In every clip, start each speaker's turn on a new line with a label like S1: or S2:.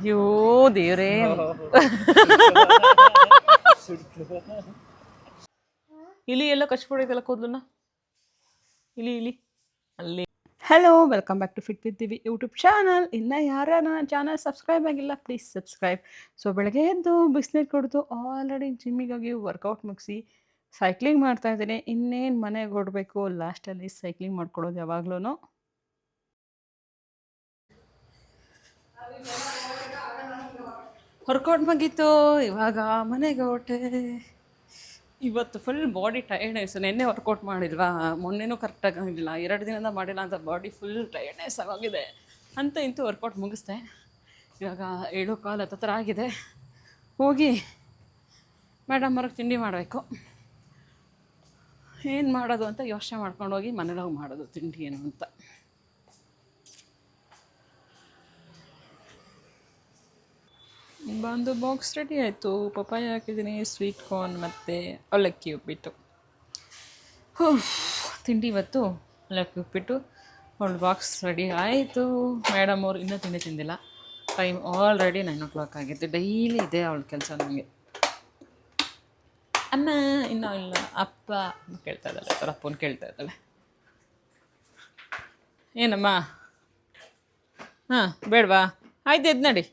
S1: ಅಯ್ಯೋ ದೇವ್ರೇ. ಇಲಿ ಎಲ್ಲ ಕಚ್ಬಿಡೈತಲ್ಲ ಕೂದಲನ್ನ. ಇಲಿ ಇಲಿ ಅಲ್ಲಿ. Hello, welcome back to fit with Divi YouTube channel. ಇನ್ನು ಯಾರ ನನ್ನ ಚಾನಲ್ ಸಬ್ಸ್ಕ್ರೈಬ್ ಆಗಿಲ್ಲ, ಪ್ಲೀಸ್ ಸಬ್ಸ್ಕ್ರೈಬ್. ಸೊ ಬೆಳಗ್ಗೆ ಎದ್ದು ಬಿಸಿನೀರು ಕುಡಿದು ಆಲ್ರೆಡಿ ಜಿಮ್ಮಿಗೆ ಹೋಗಿ ವರ್ಕೌಟ್ ಮುಗಿಸಿ ಸೈಕ್ಲಿಂಗ್ ಮಾಡ್ತಾಯಿದ್ದೀನಿ. ಇನ್ನೇನು ಮನೆಗೆ ಹೊರಡಬೇಕು. ಲಾಸ್ಟಲ್ಲಿ ಸೈಕ್ಲಿಂಗ್ ಮಾಡ್ಕೊಡೋದು ಯಾವಾಗ್ಲೂ. ವರ್ಕೌಟ್ ಮುಗೀತು, ಇವಾಗ ಮನೆಗೆ ಹೊರಟೆ. ಇವತ್ತು ಫುಲ್ ಬಾಡಿ ಟಯರ್ಡ್ನೆಸ್. ನೆನ್ನೆ ವರ್ಕೌಟ್ ಮಾಡಿಲ್ವಾ, ಮೊನ್ನೆನೂ ಕರೆಕ್ಟಾಗಿ ಆಗಿಲ್ಲ, 2 ದಿನದಿಂದ ಮಾಡಿಲ್ಲ ಅಂತ ಬಾಡಿ ಫುಲ್ ಟಯರ್ಡ್ನೆಸ್ ಆಗೋಗಿದೆ. ಅಂತ ಇಂತೂ ವರ್ಕೌಟ್ ಮುಗಿಸ್ದೆ. ಇವಾಗ 7:15 ಹತ್ತತ್ರ ಆಗಿದೆ. ಹೋಗಿ ಮೇಡಮ್ ಅವ್ರಿಗೆ ತಿಂಡಿ ಮಾಡಬೇಕು. ಏನು ಮಾಡೋದು ಅಂತ ಯೋಚನೆ ಮಾಡ್ಕೊಂಡು ಹೋಗಿ ಮನೇಲೋಗಿ ಮಾಡೋದು ತಿಂಡಿ ಏನು ಅಂತ. ಒಂದು ಬಾಕ್ಸ್ ರೆಡಿ ಆಯಿತು. ಪಪ್ಪಾಯ ಹಾಕಿದ್ದೀನಿ, ಸ್ವೀಟ್ ಕಾರ್ನ್ ಮತ್ತು ಅವಲಕ್ಕಿ ಉಪ್ಪಿಟ್ಟು. ತಿಂಡಿ ಇವತ್ತು ಅವಲಕ್ಕಿ ಉಪ್ಪಿಟ್ಟು. ಒಂದು ಬಾಕ್ಸ್ ರೆಡಿ ಆಯಿತು. ಮೇಡಮ್ ಅವ್ರು ಇನ್ನೂ ತಿಂಡಿ ತಿಂದಿಲ್ಲ. ಟೈಮ್ ಆಲ್ರೆಡಿ 9 o'clock ಆಗಿತ್ತು. ಡೈಲಿ ಇದೆ ಅವಳ ಕೆಲಸ. ನನಗೆ ಅಮ್ಮ ಇನ್ನೂ ಇಲ್ಲ, ಅಪ್ಪ ಕೇಳ್ತಾ ಇದ್ದಾಳೆ, ಅವ್ರ ಅಪ್ಪನ ಕೇಳ್ತಾ ಇದ್ದಾಳೆ. ಏನಮ್ಮ? ಹಾಂ, ಬೇಡವಾ? ಆಯ್ತು, ಎದ್ದು ನಡಿ,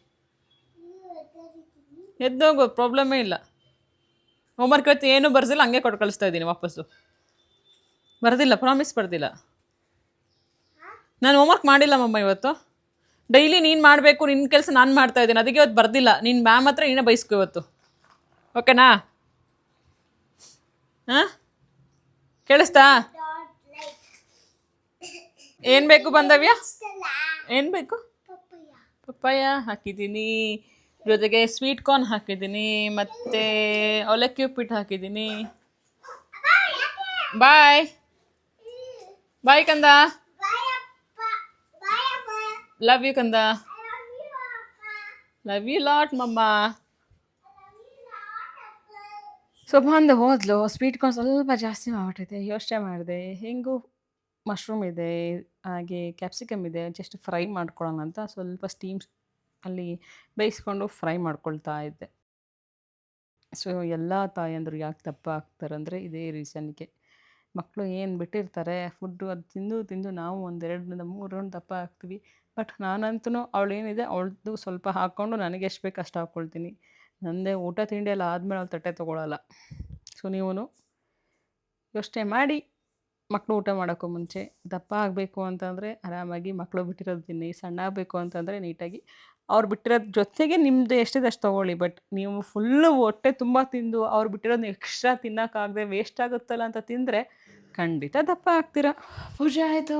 S1: ಎದ್ದೋಗು, ಪ್ರಾಬ್ಲಮ್ಮೇ ಇಲ್ಲ. ಹೋಮ್ವರ್ಕ್ ಇವತ್ತು ಏನೂ ಬರ್ದಿಲ್ಲ, ಹಂಗೆ ಕೊಟ್ಟು ಕಳಿಸ್ತಾ ಇದ್ದೀನಿ ವಾಪಸ್ಸು. ಬರ್ದಿಲ್ಲ, ಪ್ರಾಮಿಸ್ ಬರ್ದಿಲ್ಲ. ನಾನು ಹೋಮ್ವರ್ಕ್ ಮಾಡಿಲ್ಲ ಮಮ್ಮ ಇವತ್ತು. ಡೈಲಿ ನೀನು ಮಾಡಬೇಕು, ನಿನ್ನ ಕೆಲಸ ನಾನು ಮಾಡ್ತಾ ಇದ್ದೀನಿ. ಅದಕ್ಕೆ ಇವತ್ತು ಬರ್ದಿಲ್ಲ. ನೀನು ಮ್ಯಾಮ್ ಹತ್ರ ನೀನೇ ಬೈಸ್ಕೊ ಇವತ್ತು, ಓಕೆನಾ? ಹಾಂ, ಕೇಳಿಸ್ತಾ? ಏನು ಬೇಕು ಬಂದವ್ಯ? ಏನು ಬೇಕು? ಪಪ್ಪಾಯ ಹಾಕಿದ್ದೀನಿ, ಜೊತೆಗೆ ಸ್ವೀಟ್ ಕಾರ್ನ್ ಹಾಕಿದ್ದೀನಿ, ಮತ್ತು ಅವಲಕ್ಕಿ ಉಪ್ಪಿಟ್ಟು ಹಾಕಿದ್ದೀನಿ. ಬಾಯ್ ಬಾಯ್ ಕಂದ. ಲವ್ ಯು ಕಂದ. ಲವ್ ಯು ಲಾಟ್ ಮಮ್ಮ. ಸೊ ಬಂದು ಹೋದ್ಲು. ಸ್ವೀಟ್ ಕಾರ್ನ್ ಸ್ವಲ್ಪ ಜಾಸ್ತಿ ಮಾಡಿಬಿಟ್ಟಿದೆ. ಯೋಚನೆ ಮಾಡಿದೆ, ಹೆಂಗೂ ಮಶ್ರೂಮ್ ಇದೆ, ಹಾಗೆ ಕ್ಯಾಪ್ಸಿಕಮ್ ಇದೆ, ಜಸ್ಟ್ ಫ್ರೈ ಮಾಡ್ಕೊಳ್ಳೋಣ ಅಂತ ಸ್ವಲ್ಪ ಸ್ಟೀಮ್ ಅಲ್ಲಿ ಬೇಯಿಸ್ಕೊಂಡು ಫ್ರೈ ಮಾಡ್ಕೊಳ್ತಾ ಇದ್ದೆ. ಸೊ ಎಲ್ಲ ತಾಯಂದರು ಯಾಕೆ ದಪ್ಪ ಆಗ್ತಾರಂದರೆ ಇದೇ ರೀಸನ್ಗೆ. ಮಕ್ಕಳು ಏನು ಬಿಟ್ಟಿರ್ತಾರೆ ಫುಡ್ಡು, ಅದು ತಿಂದು ತಿಂದು ನಾವು 1, 2, 3 ರೌಂಡ್ ದಪ್ಪ ಆಗ್ತೀವಿ. ಬಟ್ ನಾನಂತೂ ಅವಳೇನಿದೆ ಅವಳದು ಸ್ವಲ್ಪ ಹಾಕ್ಕೊಂಡು ನನಗೆ ಎಷ್ಟು ಬೇಕು ಅಷ್ಟು ಹಾಕ್ಕೊಳ್ತೀನಿ. ನನ್ನದೇ ಊಟ ತಿಂಡಿ ಎಲ್ಲ ಆದಮೇಲೆ ಅವಳು ತಟ್ಟೆ ತೊಗೊಳ್ಳಲ್ಲ. ಸೊ ನೀವು ಯೋಚನೆ ಮಾಡಿ, ಮಕ್ಕಳು ಊಟ ಮಾಡೋಕ್ಕೂ ಮುಂಚೆ. ದಪ್ಪ ಆಗಬೇಕು ಅಂತಂದರೆ ಆರಾಮಾಗಿ ಮಕ್ಕಳು ಬಿಟ್ಟಿರೋದು ತಿನ್ನಿ. ಸಣ್ಣ ಆಗಬೇಕು ಅಂತಂದರೆ ನೀಟಾಗಿ ಅವ್ರು ಬಿಟ್ಟಿರೋದು ಜೊತೆಗೆ ನಿಮ್ಮದು ಎಷ್ಟಿದೆ ಅಷ್ಟು ತೊಗೊಳ್ಳಿ. ಬಟ್ ನೀವು ಫುಲ್ಲು ಹೊಟ್ಟೆ ತುಂಬ ತಿಂದು ಅವ್ರು ಬಿಟ್ಟಿರೋದನ್ನ ಎಕ್ಸ್ಟ್ರಾ ತಿನ್ನೋಕ್ಕಾಗದೆ ವೇಸ್ಟ್ ಆಗುತ್ತಲ್ಲ ಅಂತ ತಿಂದರೆ ಖಂಡಿತ ದಪ್ಪ ಆಗ್ತೀರಾ. ಪೂಜೆ ಆಯಿತು,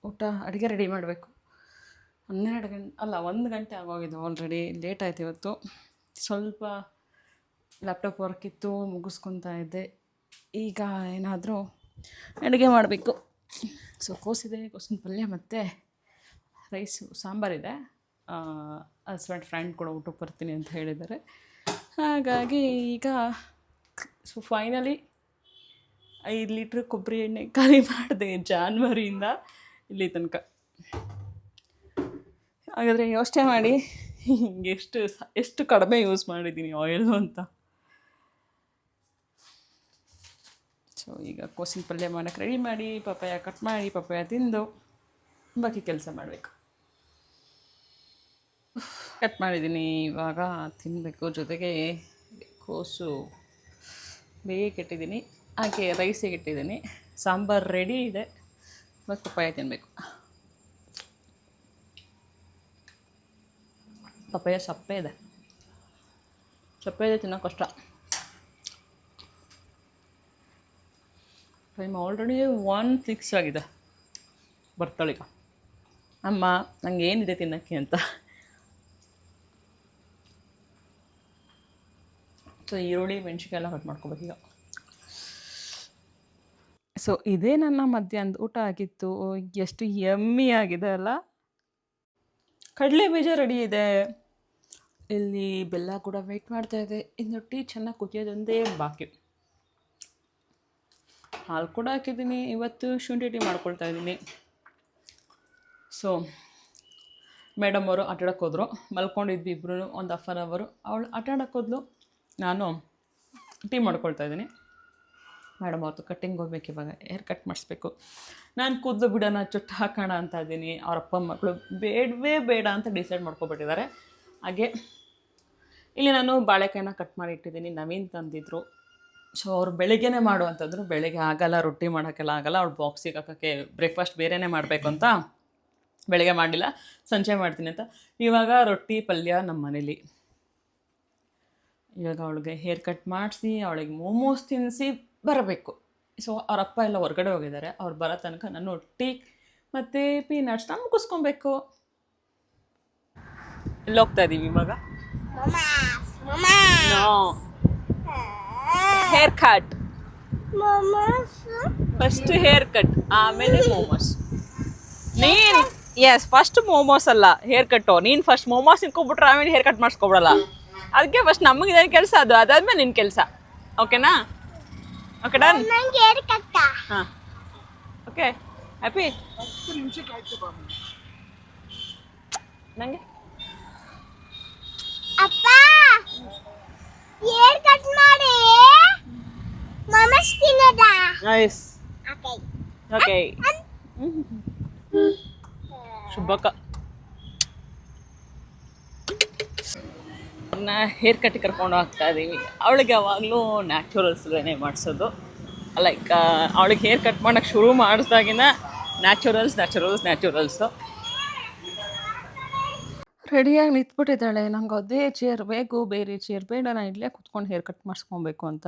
S1: ಊಟ ಅಡುಗೆ ರೆಡಿ ಮಾಡಬೇಕು. 1 ಗಂಟೆ ಆಗೋಗಿದೆ ಆಲ್ರೆಡಿ. ಲೇಟ್ ಆಯ್ತು ಇವತ್ತು. ಸ್ವಲ್ಪ ಲ್ಯಾಪ್ಟಾಪ್ ವರ್ಕ್ ಇತ್ತು, ಮುಗಿಸ್ಕೊತಾ ಇದ್ದೆ. ಈಗ ಏನಾದರೂ ಅಡುಗೆ ಮಾಡಬೇಕು. ಸೊ ಕೋಸಿದೆ, ಕೋಸಿನ ಪಲ್ಯ ಮತ್ತು ರೈಸು, ಸಾಂಬಾರಿದೆ. ಹಸ್ಬೆಂಡ್ ಫ್ರೆಂಡ್ ಕೂಡ ಊಟಕ್ಕೆ ಬರ್ತೀನಿ ಅಂತ ಹೇಳಿದ್ದಾರೆ. ಹಾಗಾಗಿ ಈಗ ಸೊ ಫೈನಲಿ 5 ಲೀಟ್ರ್ ಕೊಬ್ಬರಿ ಎಣ್ಣೆ ಖಾಲಿ ಮಾಡಿದೆ ಜಾನ್ವರಿಯಿಂದ ಇಲ್ಲಿ ತನಕ. ಹಾಗಾದರೆ ಯೋಚನೆ ಮಾಡಿ ಎಷ್ಟು ಕಡಿಮೆ ಯೂಸ್ ಮಾಡಿದ್ದೀನಿ ಆಯಿಲು ಅಂತ. ಸೊ ಈಗ ಕೋಸಿನ ಪಲ್ಯ ಮಾಡೋಕ್ಕೆ ರೆಡಿ ಮಾಡಿ, ಪಪ್ಪಾಯ ಕಟ್ ಮಾಡಿ, ಪಪ್ಪಾಯ ತಿಂದು ಬಾಕಿ ಕೆಲಸ ಮಾಡಬೇಕು. ಕಟ್ ಮಾಡಿದ್ದೀನಿ, ಇವಾಗ ತಿನ್ನಬೇಕು. ಜೊತೆಗೆ ಕೋಸು ಬೇಯಕ್ಕೆ ಇಟ್ಟಿದ್ದೀನಿ, ಹಾಗೆ ರೈಸಿಗೆ ಇಟ್ಟಿದ್ದೀನಿ. ಸಾಂಬಾರು ರೆಡಿ ಇದೆ, ಇವಾಗ ಪಪ್ಪಾಯ ತಿನ್ನಬೇಕು. ಪಪ್ಪಾಯ ಸಪ್ಪೆ ಇದೆ ತಿನ್ನೋಕೆ ಕಷ್ಟ. ಟೈಮ್ ಆಲ್ರೆಡಿ 1:06 ಆಗಿದೆ. ಬರ್ತಾಳೀಗ ಅಮ್ಮ ನಂಗೆ ಏನಿದೆ ತಿನ್ನೋಕ್ಕೆ ಅಂತ. ಸೊ ಈರುಳ್ಳಿ ಮೆಣಸಿನ್ಕಾಯಿ ಎಲ್ಲ ಕಟ್ ಮಾಡ್ಕೋಬೇಕೀಗ. ಸೊ ಇದೇ ನನ್ನ ಮಧ್ಯಾಹ್ನದ ಊಟ ಆಗಿತ್ತು. ಎಷ್ಟು ಯಮ್ಮಿ ಆಗಿದೆ ಅಲ್ಲ. ಕಡಲೆ ಬೀಜ ರೆಡಿ ಇದೆ. ಇಲ್ಲಿ ಬೆಲ್ಲ ಕೂಡ ವೆಯ್ಟ್ ಮಾಡ್ತಾಯಿದೆ. ಇನ್ನು ಟೀ ಚೆನ್ನಾಗಿ ಕುದಿಯೋದೊಂದೇ ಬಾಕಿ. ಹಾಲು ಕೂಡ ಹಾಕಿದ್ದೀನಿ. ಇವತ್ತು ಶುಂಠಿ ಟೀ ಮಾಡ್ಕೊಳ್ತಾ ಇದ್ದೀನಿ. ಸೊ ಮೇಡಮ್ ಅವರು ಆಟಾಡಕ್ಕೆ ಹೋದರು. ಮಲ್ಕೊಂಡಿದ್ವಿ ಇಬ್ಬರು ಒಂದು ಹಾಫ್ ಆನ್ ಅವರು. ಅವಳು ಆಟಾಡಕ್ಕೆ ಹೋದ್ಲು, ನಾನು ಟೀ ಮಾಡ್ಕೊಳ್ತಾ ಇದ್ದೀನಿ. ಮೇಡಮ್ ಅವ್ರದ್ದು ಕಟ್ಟಿಂಗ್ ಹೋಗ್ಬೇಕು, ಇವಾಗ ಹೇರ್ ಕಟ್ ಮಾಡಿಸ್ಬೇಕು. ನಾನು ಕೂದಲು ಬಿಡೋಣ, ಚುಟ್ಟು ಹಾಕೋಣ ಅಂತ ಇದ್ದೀನಿ. ಅವ್ರ ಅಪ್ಪ ಮಕ್ಕಳು ಬೇಡವೇ ಬೇಡ ಅಂತ ಡಿಸೈಡ್ ಮಾಡ್ಕೊಬಿಟ್ಟಿದ್ದಾರೆ. ಹಾಗೆ ಇಲ್ಲಿ ನಾನು ಬಾಳೆಕಾಯಿನ ಕಟ್ ಮಾಡಿ ಇಟ್ಟಿದ್ದೀನಿ, ನವೀನ್ ತಂದಿದ್ರು. ಸೊ ಅವ್ರು ಬೆಳಿಗ್ಗೆನೇ ಮಾಡು ಅಂತಂದರು. ಬೆಳಗ್ಗೆ ಆಗೋಲ್ಲ, ರೊಟ್ಟಿ ಮಾಡೋಕ್ಕೆಲ್ಲ ಆಗೋಲ್ಲ, ಅವ್ಳು ಬಾಕ್ಸಿಗೆ ಹಾಕೋಕ್ಕೆ ಬ್ರೇಕ್ಫಾಸ್ಟ್ ಬೇರೆಯೇ ಮಾಡಬೇಕು ಅಂತ ಬೆಳಗ್ಗೆ ಮಾಡಲಿಲ್ಲ, ಸಂಜೆ ಮಾಡ್ತೀನಿ ಅಂತ. ಇವಾಗ ರೊಟ್ಟಿ ಪಲ್ಯ ನಮ್ಮ ಮನೇಲಿ. ಇವಾಗ ಅವಳಿಗೆ ಹೇರ್ ಕಟ್ ಮಾಡಿಸಿ ಅವಳಿಗೆ ಮೋಮೋಸ್ ತಿನ್ನಿಸಿ ಬರಬೇಕು. ಸೊ ಅವ್ರ ಅಪ್ಪ ಎಲ್ಲ ಹೊರಗಡೆ ಹೋಗಿದ್ದಾರೆ. ಅವ್ರು ಬರೋ ತನಕ ನಾನು ಟೀ ಮತ್ತು ಪೀನಟ್ಸ್ನ ಮುಗಿಸ್ಕೊಬೇಕು. ಎಲ್ಲಿ ಹೋಗ್ತಾ ಇದ್ದೀವಿ ಇವಾಗ? Hair cut, first hair cut ಆಮೇಲೆ ಮೋಮೋಸ್. ನೀನು ಎಸ್ ಫಸ್ಟ್ ಮೋಮೋಸ್ ಅಲ್ಲ ಹೇರ್ ಕಟ್ಟು. ನೀನು ಫಸ್ಟ್ ಮೋಮೋಸ್ ತಿನ್ಕೊಬಿಟ್ರೆ ಆಮೇಲೆ ಹೇರ್ ಕಟ್ ಮಾಡಿಸ್ಕೊಬಿಡಲ್ಲ. ಅದಕ್ಕೆ ಫಸ್ಟ್ ನಮಗಿದೇನು ಕೆಲಸ, ಅದು ಅದಾದ್ಮೇಲೆ ನಿನ್ನ ಕೆಲಸ. ಓಕೆನಾ? Okay done. ಹಾಂ ಓಕೆ ಹ್ಯಾಪಿ. ನನಗೆ
S2: ಅಪ್ಪ ಹೇರ್ ಕಟ್ ಮಾಡಿ ಮಮಸ್ ತಿನ್ನದ.
S1: ನೈಸ್. ಓಕೆ ಶುಭಕ. ಹೇರ್ ಕಟ್ ಕರ್ಕೊಂಡು ಹೋಗ್ತಾ ಇದ್ದೀವಿ. ಅವಳಿಗೆ ಯಾವಾಗಲೂ ನ್ಯಾಚುರಲ್ಸ್ಲೇ ಮಾಡಿಸೋದು. ಲೈಕ್ ಅವಳಿಗೆ ಹೇರ್ ಕಟ್ ಮಾಡೋಕ್ಕೆ ಶುರು ಮಾಡಿಸ್ದಾಗಿನ ನ್ಯಾಚುರಲ್ಸು. ರೆಡಿಯಾಗಿ ನಿಂತ್ಬಿಟ್ಟಿದ್ದಾಳೆ. ನಂಗೆ ಅದೇ ಚೇರ್ ಬೇಕು, ಬೇರೆ ಚೇರ್ ಬೇಡ, ನಾನು ಇಲ್ಲೇ ಕುತ್ಕೊಂಡು ಹೇರ್ ಕಟ್ ಮಾಡಿಸ್ಕೊಬೇಕು ಅಂತ.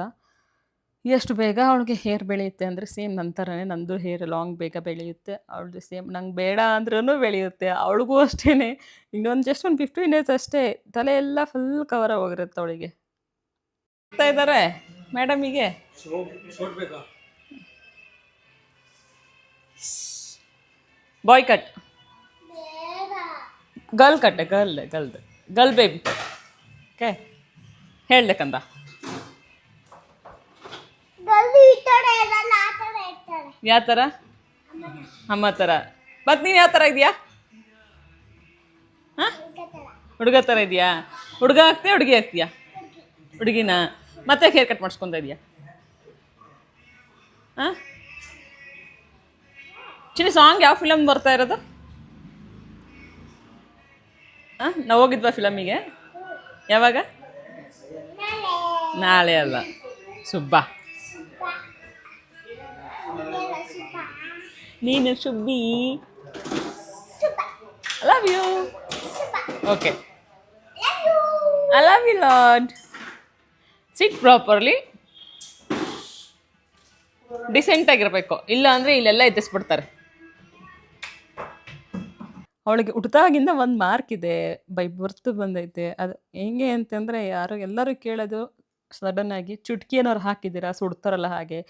S1: ಎಷ್ಟು ಬೇಗ ಅವಳಿಗೆ ಹೇರ್ ಬೆಳೆಯುತ್ತೆ ಅಂದರೆ ಸೇಮ್ ನನ್ನ ಥರನೇ. ನಂದು ಹೇರ್ ಲಾಂಗ್ ಬೇಗ ಬೆಳೆಯುತ್ತೆ, ಅವಳದು ಸೇಮ್. ನಂಗೆ ಬೇಡ ಅಂದ್ರೂ ಬೆಳೆಯುತ್ತೆ. ಅವಳಿಗೂ ಅಷ್ಟೇ. ಇನ್ನೊಂದು ಜಸ್ಟ್ ಒಂದು 15 ಡೇಸ್ ಅಷ್ಟೇ, ತಲೆ ಎಲ್ಲ ಫುಲ್ ಕವರ್ ಹೋಗಿರುತ್ತೆ ಅವಳಿಗೆ. ಆಗ್ತಾ ಇದ್ದಾರೆ ಮೇಡಮಿಗೆ. ಬಾಯ್ ಕಟ್, ಗರ್ಲ್ ಕಟ್ಟೆ, ಗರ್ಲ್ ಬೇಬಿ. ಓಕೆ ಹೇಳ್ದೆ ಕಂದ. ಯಾವ ಥರ? ಅಮ್ಮ ಥರ. ಮತ್ತು ನೀನು ಯಾವ ಥರ ಇದೆಯಾ? ಹಾಂ ಹುಡುಗ ಥರ ಇದೆಯಾ? ಹುಡುಗ ಆಗ್ತೀಯಾ ಹುಡುಗಿ ಆಗ್ತೀಯಾ? ಹುಡುಗಿನ. ಮತ್ತೆ ಹೇರ್ ಕಟ್ ಮಾಡಿಸ್ಕೊತಾ ಇದೆಯಾ? ಹಾಂ ಚಿನ್ನಿ, ಸಾಂಗ್ ಯಾವ ಫಿಲಮ್ ಬರ್ತಾ ಇರೋದು? ಹಾಂ ನಾವು ಹೋಗಿದ್ವಾ ಫಿಲಮಿಗೆ? ಯಾವಾಗ? ನಾಳೆ ಅಲ್ಲ, ಸುಬ್ಬ. ನೀನು ಶುಬ್ಬಿ. I love you. Okay I love you lord. Sit properly, ಡಿಸೆಂಟಾಗಿರಬೇಕು. ಇಲ್ಲ ಅಂದರೆ ಇಲ್ಲೆಲ್ಲ ಎತ್ತಿಸ್ಬಿಡ್ತಾರೆ. ಅವಳಿಗೆ ಹುಟ್ಟಿದಾಗಿಂದ ಒಂದು ಮಾರ್ಕ್ ಇದೆ, ಬೈ ಬರ್ತ್ ಬಂದೈತೆ. ಅದು ಹೆಂಗೆ ಅಂತಂದರೆ ಎಲ್ಲರೂ ಕೇಳೋದು ಸಡನ್ನಾಗಿ ಚುಟ್ಕಿ ಏನಾರು ಹಾಕಿದ್ದೀರಾ ಸುಡ್ತಾರಲ್ಲ ಹಾಗೆ.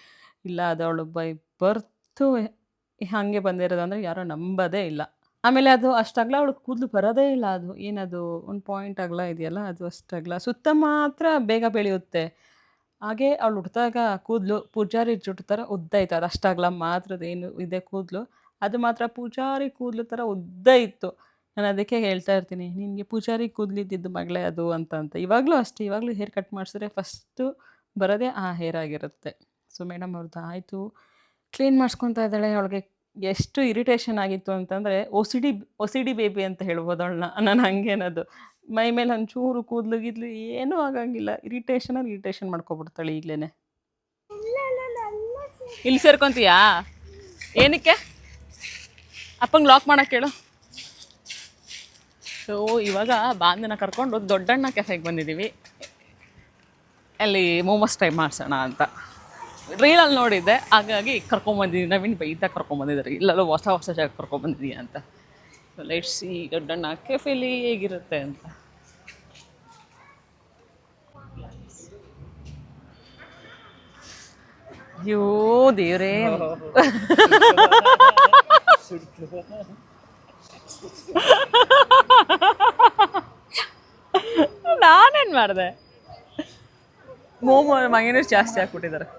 S1: ಇಲ್ಲ, ಅದು ಅವಳು ಬೈ ಬರ್ತು ಹಾಗೆ ಬಂದಿರೋದು ಅಂದರೆ ಯಾರೂ ನಂಬೋದೇ ಇಲ್ಲ. ಆಮೇಲೆ ಅದು ಅಷ್ಟಾಗಲ ಅವಳು ಕೂದಲು ಬರೋದೇ ಇಲ್ಲ. ಅದು ಏನದು ಒಂದು ಪಾಯಿಂಟ್ ಅಗಲ ಇದೆಯಲ್ಲ, ಅದು ಅಷ್ಟಾಗಲ. ಸುತ್ತ ಮಾತ್ರ ಬೇಗ ಬೆಳೆಯುತ್ತೆ. ಹಾಗೆ ಅವಳು ಹುಟ್ಟಿದಾಗ ಕೂದಲು ಪೂಜಾರಿ ಜುಟ್ಟು ಥರ ಉದ್ದ ಇತ್ತು. ಅದು ಅಷ್ಟಾಗಲ ಮಾತ್ರದೇನು ಇದೆ ಕೂದಲು, ಅದು ಮಾತ್ರ ಪೂಜಾರಿ ಕೂದಲು ಥರ ಉದ್ದ ಇತ್ತು. ನಾನು ಅದಕ್ಕೆ ಹೇಳ್ತಾ ಇರ್ತೀನಿ, ನಿನಗೆ ಪೂಜಾರಿ ಕೂದಲಿದ್ದಿದ್ದು ಮಗಳೇ ಅದು ಅಂತ. ಇವಾಗಲೂ ಅಷ್ಟೇ, ಇವಾಗಲೂ ಹೇರ್ ಕಟ್ ಮಾಡಿಸಿದ್ರೆ ಫಸ್ಟು ಬರೋದೇ ಆ ಹೇರ್ ಆಗಿರುತ್ತೆ. ಸೊ ಮೇಡಮ್ ಅವ್ರದ್ದು ಆಯಿತು, ಕ್ಲೀನ್ ಮಾಡಿಸ್ಕೊತಾ ಇದ್ದಾಳೆ. ಅವಳಿಗೆ ಎಷ್ಟು ಇರಿಟೇಷನ್ ಆಗಿತ್ತು ಅಂತಂದರೆ ಒ ಸಿ ಡಿ ಬೇಬಿ ಅಂತ ಹೇಳ್ಬೋದು ಅವಳನ್ನ. ನಾನು ಹಂಗೇನದು ಮೈ ಮೇಲೆ ಒಂಚೂರು ಕೂದಲು ಗಿದ್ಲು ಏನೂ ಆಗಂಗಿಲ್ಲ. ಇರಿಟೇಷನ್ ಮಾಡ್ಕೊಬಿಡ್ತಾಳೆ ಈಗಲೇ. ಇಲ್ಲಿ ಸೇರ್ಕೊತೀಯಾ? ಏನಕ್ಕೆ? ಅಪ್ಪಂಗೆ ಲಾಕ್ ಮಾಡೋಕ್ಕೆ ಹೇಳು. ಸೊ ಇವಾಗ ಬಾಂಧನ ಕರ್ಕೊಂಡು ದೊಡ್ಡಣ್ಣ ಕೆಫೆಗೆ ಬಂದಿದ್ದೀವಿ. ಅಲ್ಲಿ ಮೋಮೋಸ್ ಟ್ರೈ ಮಾಡಿಸೋಣ ಅಂತ ರೀಲಲ್ಲಿ ನೋಡಿದ್ದೆ, ಹಾಗಾಗಿ ಕರ್ಕೊಂಬಂದಿದ್ದೀನಿ. ನವೀನ್ ಬೈತಾ ಕರ್ಕೊಂಬಂದಿದ್ದಾರೆ, ಇಲ್ಲೆಲ್ಲ ಹೊಸ ಜಾಗ ಕರ್ಕೊಂಬಂದಿದ್ದೀಯ ಅಂತ. ಲೆಟ್ಸ್ ಸಿ ದೊಡ್ಡಣ್ಣ ಕೆಫೆಲಿ ಹೇಗಿರುತ್ತೆ ಅಂತ. ಅಯ್ಯೋ ದೇವ್ರೇ, ನಾನೇನು ಮಾಡಿದೆ? ಮೋಮೋ ಮೈನಸ್ ಜಾಸ್ತಿ ಹಾಕ್ಬಿಟ್ಟಿದ್ದಾರೆ.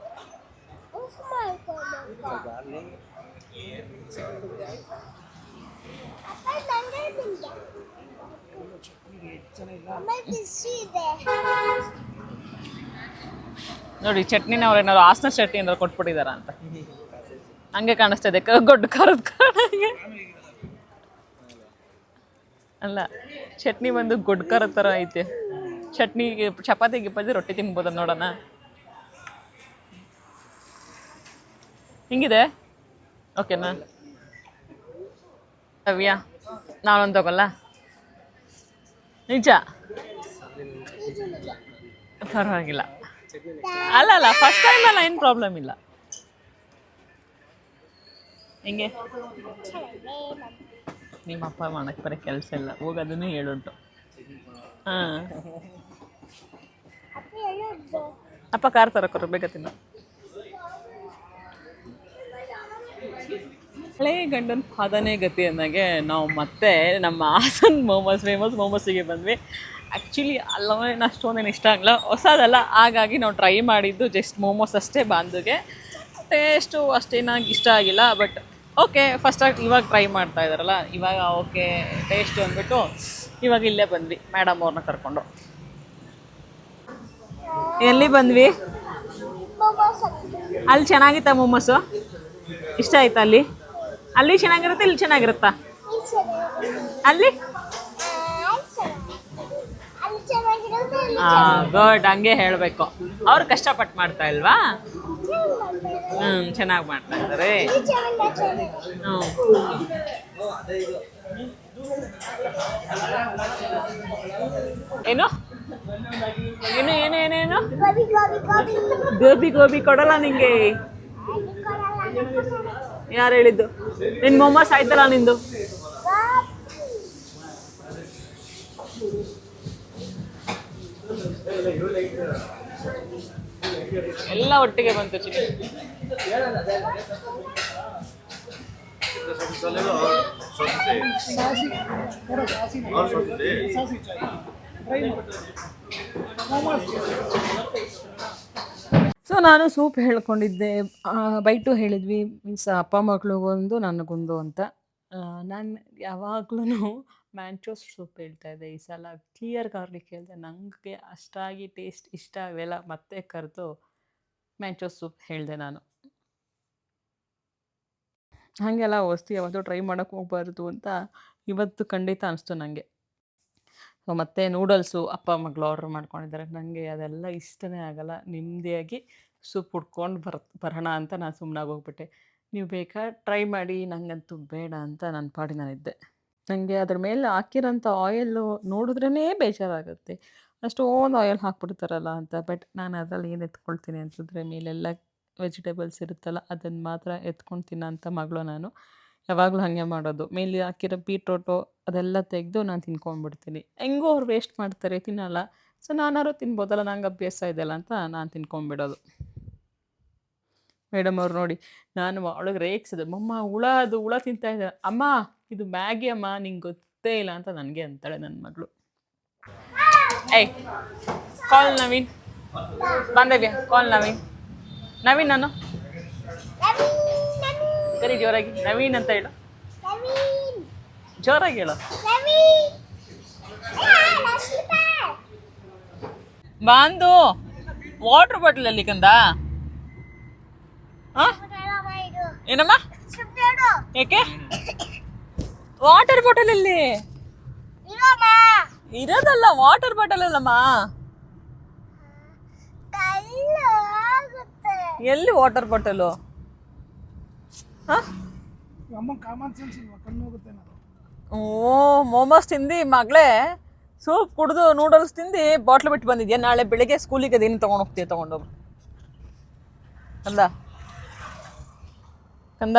S2: ಅಮ್ಮ ಬಿಸಿ ಇದೆ.
S1: ನೋಡಿ ಚಟ್ನಿನ ಅವ್ರು ಏನಾದ್ರು ಹಾಸನ ಚಟ್ನಿ ಏನಾದ್ರು ಕೊಟ್ಬಿಟ್ಟಿದಾರ ಅಂತ ಹಂಗೆ ಕಾಣಿಸ್ತಾ ಇದೆ ಗೊಡ್ಡ ಖಾರದ ಕಾರಣಗೆ ಅಲ್ಲ ಚಟ್ನಿ ಬಂದು ಗೊಡ್ಡ ಖಾರದ ಥರ ಐತೆ ಚಟ್ನಿಗೆ ಚಪಾತಿ ಗಿಪಾತಿ ರೊಟ್ಟಿ ತಿನ್ಬೋದ ನೋಡೋಣ ಹಿಂಗಿದೆ ಓಕೆನಾ ಅವ್ಯಾ ನಾಳೊಂದು ತಗೊಲ್ಲ ನಿಜ ಪರವಾಗಿಲ್ಲ ಅಲ್ಲ ಫಸ್ಟ್ ಟೈಮ್ ಅಲ್ಲ ಏನು ಪ್ರಾಬ್ಲಮ್ ಇಲ್ಲ ಹಿಂಗೆ ನಿಮ್ಮ ಅಪ್ಪ ಮಾಡಕ್ಕೆ ಬರೋ ಕೆಲಸ ಇಲ್ಲ ಹೋಗೋದನ್ನು ಹೇಳುಂಟು ಹಾಂ
S2: ಅಪ್ಪ ಹೇಳಿದ್ರು.
S1: ಅಪ್ಪ ಕಾರ್ ತರಕೊರು ಬೇಗ ತಿನ್ನು ಹಳೇ ಗಂಡನ ಪಾದನೇ ಗತಿ ಅಂದಾಗೆ ನಾವು ಮತ್ತೆ ನಮ್ಮ ಹಾಸನ್ ಫೇಮಸ್ ಮೋಮೋಸಿಗೆ ಬಂದ್ವಿ ಆ್ಯಕ್ಚುಲಿ ಅಲ್ಲವೇನು ಅಷ್ಟೊಂದೇನು ಇಷ್ಟ ಆಗಲ್ಲ ಹೊಸದಲ್ಲ ಹಾಗಾಗಿ ನಾವು ಟ್ರೈ ಮಾಡಿದ್ದು ಜಸ್ಟ್ ಮೋಮೋಸ್ ಅಷ್ಟೇ ಬಾಂದುಗೆ ಟೇಸ್ಟು ಅಷ್ಟೇನಾಗಿ ಇಷ್ಟ ಆಗಿಲ್ಲ ಬಟ್ ಓಕೆ ಫಸ್ಟಾಗಿ ಇವಾಗ ಟ್ರೈ ಮಾಡ್ತಾ ಇದ್ದಾರಲ್ಲ ಇವಾಗ ಓಕೆ ಟೇಸ್ಟು ಅಂದ್ಬಿಟ್ಟು ಇವಾಗ ಇಲ್ಲೇ ಬಂದ್ವಿ ಮೇಡಮ್ ಅವ್ರನ್ನ ಕರ್ಕೊಂಡು ಎಲ್ಲಿ ಬಂದ್ವಿ
S2: ಮೊಮೋಸ್ ಅಂಗಡಿ.
S1: ಅಲ್ಲಿ ಚೆನ್ನಾಗಿತ್ತಾ ಮೋಮೋಸು ಇಷ್ಟ ಆಯ್ತಾ ಅಲ್ಲಿ ಚೆನ್ನಾಗಿರುತ್ತೆ ಇಲ್ಲಿ ಚೆನ್ನಾಗಿರುತ್ತಾ
S2: ಇಲ್ಲಿ ಚೆನ್ನಾಗಿದೆ.
S1: ಅಲ್ಲಿ
S2: ಅಲ್ಲಿ ಚೆನ್ನಾಗಿರೋದು ಇಲ್ಲಿ
S1: ಗುಡ್ ಹಂಗೆ ಹೇಳಬೇಕು ಅವ್ರು ಕಷ್ಟಪಟ್ಟು ಮಾಡ್ತಾ ಇಲ್ವಾ
S2: ಚೆನ್ನಾಗಿದೆ.
S1: ಚೆನ್ನಾಗಿ ಮಾಡ್ತಾ ಇದ್ದಾರೆ
S2: ಇಲ್ಲಿ ಚೆನ್ನಾಗಿದೆ.
S1: ಹ್ಞೂ ಏನು ಏನು ಏನು ಏನೇನು
S2: ಗೋಬಿ ಗೋಬಿ ಗೋಬಿ
S1: ಗೋಬಿ ಗೋಬಿ ಕೊಡಲ್ಲ ನಿಂಗೆ
S2: ಅಲ್ಲಿ ಕೊಡಲ್ಲ.
S1: ಯಾರು ಹೇಳಿದ್ದು ನಿನ್ನ ಮೊಮ್ಮಸ್ ಆಯ್ತಲ್ಲ ನಿಂದು ಎಲ್ಲ ಒಟ್ಟಿಗೆ ಬಂತು ಚಿಕ್ಕ ಸೊ ನಾನು ಸೂಪ್ ಹೇಳ್ಕೊಂಡಿದ್ದೆ ಬೈಟು ಹೇಳಿದ್ವಿ ಮೀನ್ಸ್ ಅಪ್ಪ ಮಗಳಿಗೊಂದು ನನಗೊಂದು ಅಂತ ನಾನು ಯಾವಾಗ್ಲೂ ಮ್ಯಾಂಚೋಸ್ ಸೂಪ್ ಹೇಳ್ತಾ ಇದ್ದೆ ಈ ಸಲ ಕ್ಲಿಯರ್ ಗಾರ್ಲಿಕ್ ಹೇಳಿದೆ ನನಗೆ ಅಷ್ಟಾಗಿ ಟೇಸ್ಟ್ ಇಷ್ಟ ಆಗಲಿಲ್ಲ ಮತ್ತೆ ಕರೆದು ಮ್ಯಾಂಚೋಸ್ ಸೂಪ್ ಹೇಳಿದೆ ನಾನು ಹಾಗೆಲ್ಲ ವಸ್ತು ಯಾವತ್ತೂ ಟ್ರೈ ಮಾಡೋಕ್ಕೆ ಹೋಗ್ಬಾರ್ದು ಅಂತ ಇವತ್ತು ಖಂಡಿತ ಅನಿಸ್ತು ನನಗೆ ಸೊ ಮತ್ತು ನೂಡಲ್ಸು ಅಪ್ಪ ಮಗಳು ಆರ್ಡ್ರ್ ಮಾಡ್ಕೊಂಡಿದ್ದಾರೆ ನನಗೆ ಅದೆಲ್ಲ ಇಷ್ಟನೇ ಆಗಲ್ಲ ನೆಮ್ಮದಿಯಾಗಿ ಸೂಪ್ ಹುಡ್ಕೊಂಡು ಬರೋಣ ಅಂತ ನಾನು ಸುಮ್ಮನಾಗಿ ಹೋಗ್ಬಿಟ್ಟೆ ನೀವು ಬೇಕಾ ಟ್ರೈ ಮಾಡಿ ನನಗಂತೂ ಬೇಡ ಅಂತ ನನ್ನ ಪಾಡಿ ನಾನಿದ್ದೆ ನನಗೆ ಅದ್ರ ಮೇಲೆ ಹಾಕಿರೋಂಥ ಆಯಿಲ್ಲು ನೋಡಿದ್ರೇ ಬೇಜಾರಾಗುತ್ತೆ ಅಷ್ಟೊಂದು ಆಯಿಲ್ ಹಾಕ್ಬಿಡ್ತಾರಲ್ಲ ಅಂತ ಬಟ್ ನಾನು ಅದರಲ್ಲಿ ಏನು ಎತ್ಕೊಳ್ತೀನಿ ಅಂತಂದರೆ ಮೇಲೆಲ್ಲ ವೆಜಿಟೇಬಲ್ಸ್ ಇರುತ್ತಲ್ಲ ಅದನ್ನು ಮಾತ್ರ ಎತ್ಕೊಂಡು ತಿನ್ನೋಂಥ ಮಗಳು ನಾನು ಯಾವಾಗಲೂ ಹಾಗೆ ಮಾಡೋದು ಮೇಲೆ ಹಾಕಿರೋ ಬೀಟ್ರೋಟು ಅದೆಲ್ಲ ತೆಗೆದು ನಾನು ತಿನ್ಕೊಂಡ್ಬಿಡ್ತೀನಿ ಹೆಂಗೂ ಅವ್ರು ವೇಸ್ಟ್ ಮಾಡ್ತಾರೆ ತಿನ್ನಲ್ಲ ಸೊ ನಾನಾದ್ರು ತಿನ್ಬೋದಲ್ಲ ನಂಗೆ ಅಭ್ಯಾಸ ಇದೆಯಲ್ಲ ಅಂತ ನಾನು ತಿನ್ಕೊಂಡ್ಬಿಡೋದು ಮೇಡಮ್ ಅವ್ರು ನೋಡಿ ನಾನು ಅವಳಿಗೆ ರೇಗಿಸಿದೆ ಮಮ್ಮ ಹುಳ ತಿಂತಾ ಇದ್ದಾರೆ ಅಮ್ಮ ಇದು ಮ್ಯಾಗಿ ಅಮ್ಮ ನಿಂಗೆ ಗೊತ್ತೇ ಇಲ್ಲ ಅಂತ ನನಗೆ ಅಂತಾಳೆ ನನ್ನ ಮಗಳು ಏಯ್ ಕಾಲ್ ನವೀನ್ ಬಾಂಧವ್ಯ ಕಾಲ್ ನವೀನ್ ನಾನು ಕರಿ ಜೋರಾಗಿ ನವೀನ್ ಅಂತ ಹೇಳು ಜೋರಾಗಿ ಹೇಳು ಬಾಂದು ವಾಟರ್ ಬಾಟಲ್ ಅಲ್ಲಿ ಕಂದ ಏನಮ್ಮ ಏಕೆ ವಾಟರ್ ಬಾಟಲ್ ಅಲ್ಲಿ ಇರೋದಲ್ಲ ವಾಟರ್ ಬಾಟಲ್ ಅಲ್ಲಮ್ಮ ಎಲ್ಲಿ ವಾಟರ್ ಬಾಟಲು ಓ ಮೋಮೋಸ್ ತಿಂದು ಮಗಳೇ ಸೂಪ್ ಕುಡಿದು ನೂಡಲ್ಸ್ ತಿಂದು ಬಾಟ್ಲ್ ಬಿಟ್ಟು ಬಂದಿದ್ಯಾ ನಾಳೆ ಬೆಳಿಗ್ಗೆ ಸ್ಕೂಲಿಗೆ ಅದೇನು ತೊಗೊಂಡು ಹೋಗ್ತೀಯ ತೊಗೊಂಡೋಗು ಕಂದ ಕಂದ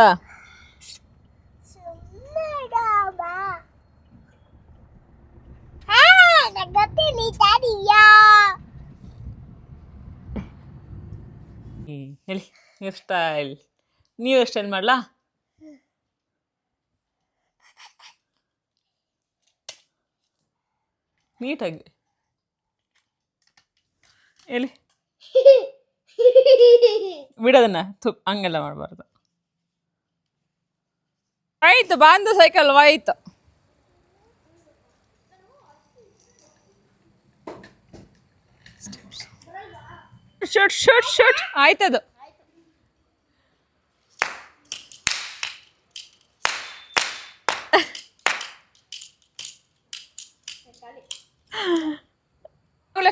S1: ಹೇಳಿ ಹೇರ್ ಸ್ಟೈಲ್ ನೀವು ಹೇರ್ ಸ್ಟೈಲ್ ಮಾಡ್ಲಾ ನೀಟಾಗಿ ಹೇಳಿ ಬಿಡೋದನ್ನ ಹಂಗೆಲ್ಲ ಮಾಡಬಾರ್ದು ಆಯ್ತು ಬಾಂದು ಸೈಕಲ್ ಆಯ್ತು ಶೂಟ್ ಆಯ್ತದು.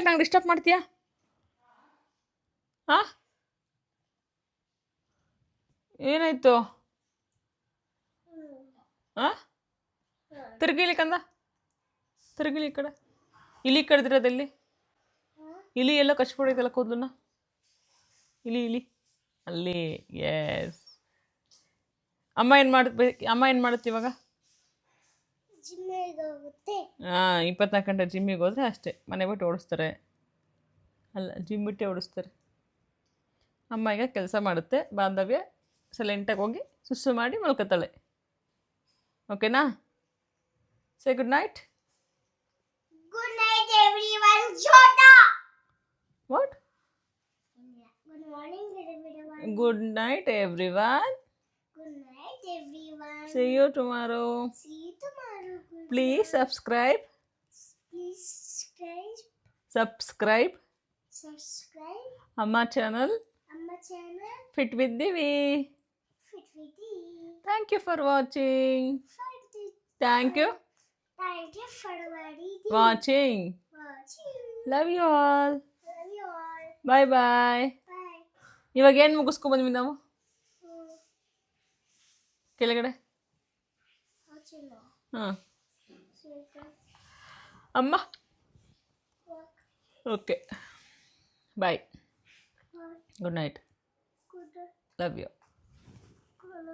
S1: ನಂಗೆ ಡಿಸ್ಟರ್ಬ್ ಮಾಡ್ತೀಯಾ? ಹಾಂ, ಏನಾಯ್ತು? ಹಾಂ, ತಿರ್ಗಿಲಿ ಕಂದ, ತಿರ್ಗಿಲಿ ಈ ಕಡೆ. ಇಲಿ ಕಡ್ದಿರೋದೆಲ್ಲಿ? ಇಲಿ ಎಲ್ಲ ಕಚ್ಬಿಡೈತಲ್ಲ ಕೂದಲನ್ನ. ಇಲಿ ಅಲ್ಲಿ. ಎಸ್. ಅಮ್ಮ ಏನು ಮಾಡುತ್ತೆ ಇವಾಗ?
S2: ಜಿಮ್ಮಿಗೆ ಹೋಗುತ್ತೆ.
S1: 24 ಗಂಟೆ ಜಿಮ್ಮಿಗೆ ಹೋದರೆ ಅಷ್ಟೇ, ಮನೆ ಬಿಟ್ಟು ಓಡಿಸ್ತಾರೆ. ಅಲ್ಲ, ಜಿಮ್ ಬಿಟ್ಟೇ ಓಡಿಸ್ತಾರೆ. ಅಮ್ಮ ಈಗ ಕೆಲಸ ಮಾಡುತ್ತೆ, ಬಾಂಧವ್ಯ ಸೈಲೆಂಟಾಗಿ ಹೋಗಿ ಸುಸ್ಸು ಮಾಡಿ ಮಲ್ಕೋತಾಳೆ. ಓಕೆನಾ? ಸೇ good night.
S2: Good night everyone. Chhota.
S1: What?
S2: Good morning everyone.
S1: Good night everyone.
S2: Good night, everyone.
S1: See you tomorrow.
S2: See you tomorrow.
S1: Please subscribe.
S2: Please
S1: Subscribe.
S2: subscribe.
S1: Amma channel.
S2: Amma channel.
S1: Fit with Divi.
S2: Fit with Divi.
S1: Thank you for watching. Thank you.
S2: Thank you for
S1: Watching. Love you all.
S2: Love you all.
S1: Bye bye.
S2: Bye.
S1: ಇವಾಗ ಏನು ಮುಗಿಸ್ಕೊಂಡ್ ಬಂದ್ವಿ ನಾವು ಕೆಳಗಡೆ? ಹಾಂ, ಅಮ್ಮ. Okay, bye. Good night.
S2: Good.
S1: Love you.
S2: Good.